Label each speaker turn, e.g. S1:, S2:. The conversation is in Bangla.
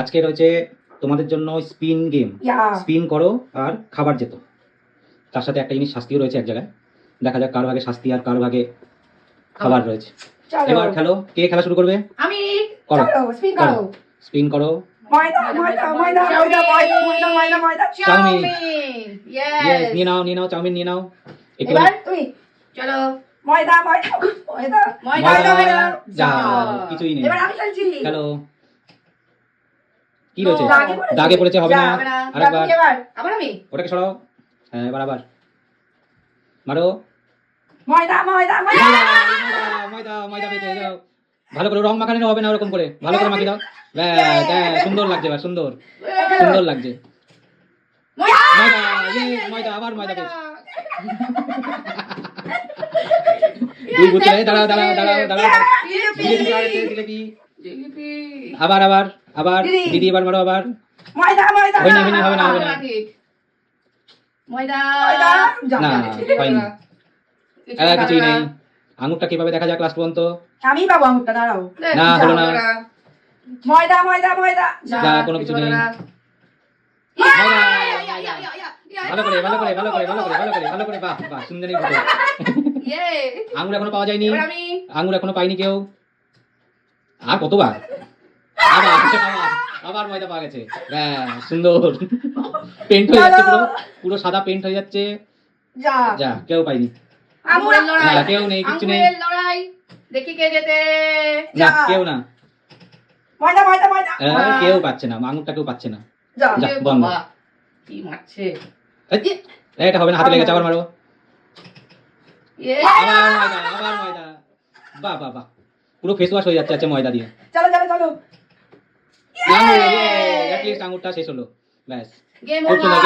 S1: আজকে রয়েছে তোমাদের জন্য স্পিন গেম। স্পিন করো আর খাবার যেত, তার সাথে একটা জিনিস শাস্তিও রয়েছে এক জায়গায়। দেখা যাক কার ভাগে শাস্তি আর কার ভাগে খাবার রয়েছে। এবার খেলো, কে খেলা শুরু করবে?
S2: আমি।
S1: করো,
S2: স্পিন করো।
S1: স্পিন করো।
S2: ময়দা ময়দা ময়দা ময়দা ময়দা ময়দা ময়দা ময়দা
S1: চাউমিন।
S2: ইয়েস
S1: নিয়ে নাও চাউমিন নিয়ে নাও। একটু
S2: এবার তুমি চলো। ময়দা ময়দা ময়দা
S1: ময়দা
S2: ময়দা
S1: যা কিছুই নেই।
S2: এবার আমি খেলছি।
S1: খেলো। কি রয়েছে? দাগে পড়েছে, হবে না। আরেকবার।
S2: আবার আমি।
S1: ওটাকে সরাও। হ্যাঁ, এবার আবার মারো।
S2: ময়দা ময়দা ময়দা
S1: ময়দা ময়দা পেয়েছে, যাও। ভালো করে রং মাখানো হবে না, ওরকম করে ভালো করে মাখিয়ে দাও। ব্যাস, সুন্দর লাগছে, এবার সুন্দর সুন্দর লাগছে। ময়দা, ময়দা, আবার ময়দা পেয়েছে। দুই বুঝতে দাঁড়াও দাঁড়াও দাঁড়াও দাঁড়াও। জিলিপি আছে, জিলিপি। আবার আবার আবার দিদি, এবার মারো আবার।
S2: ময়দা ময়দা
S1: হবে না, হবে না, হবে না।
S2: ময়দা
S1: না, হয়নি। কিছুই নেই। আঙুরটা কিভাবে দেখা যাক লাস্ট পর্যন্ত?
S2: আমি পাবো আঙুরটা, দাঁড়াও।
S1: না, হলো না।
S2: ময়দা ময়দা ময়দা
S1: যা, কোনো কিছু নেই। ভালো করে ভালো করে ভালো করে ভালো করে ভালো করে ভালো করে, বাহ বাহ, সুন্দরী ভালো। আঙুর এখনো পাওয়া যায়নি, আঙুর এখনো পাইনি কেউ। আর কতবার? আবার আবার ময়দা পাওয়া গেছে। ব্যাস, সুন্দর। পেন্ট হয়ে যাচ্ছে, পুরো পুরো সাদা পেন্ট হয়ে যাচ্ছে। যা, কেউ পাইনি। না, কেউ নেই, কিছু নেই।
S2: দেখি কে যেতে।
S1: না, কেউ না।
S2: ময়দা ময়দা ময়দা
S1: কেউ পাচ্ছে না, আঙুরটা কেউ পাচ্ছে না। যা, বন্ধ।
S2: কি মারছে?
S1: এটা হবে না, হাতে লেগেছে, আবার মারো। আবার ময়দা, আবার ময়দা। বাহ বাহ বাহ, পুরো ফেস ওয়াশ হয়ে যাচ্ছে ময়দা দিয়ে।
S2: চলো চলো চলো।
S1: আঙুর, এট লিস্ট আঙুরটা শেষ হলো। ব্যাস,
S2: গেম
S1: ওভার।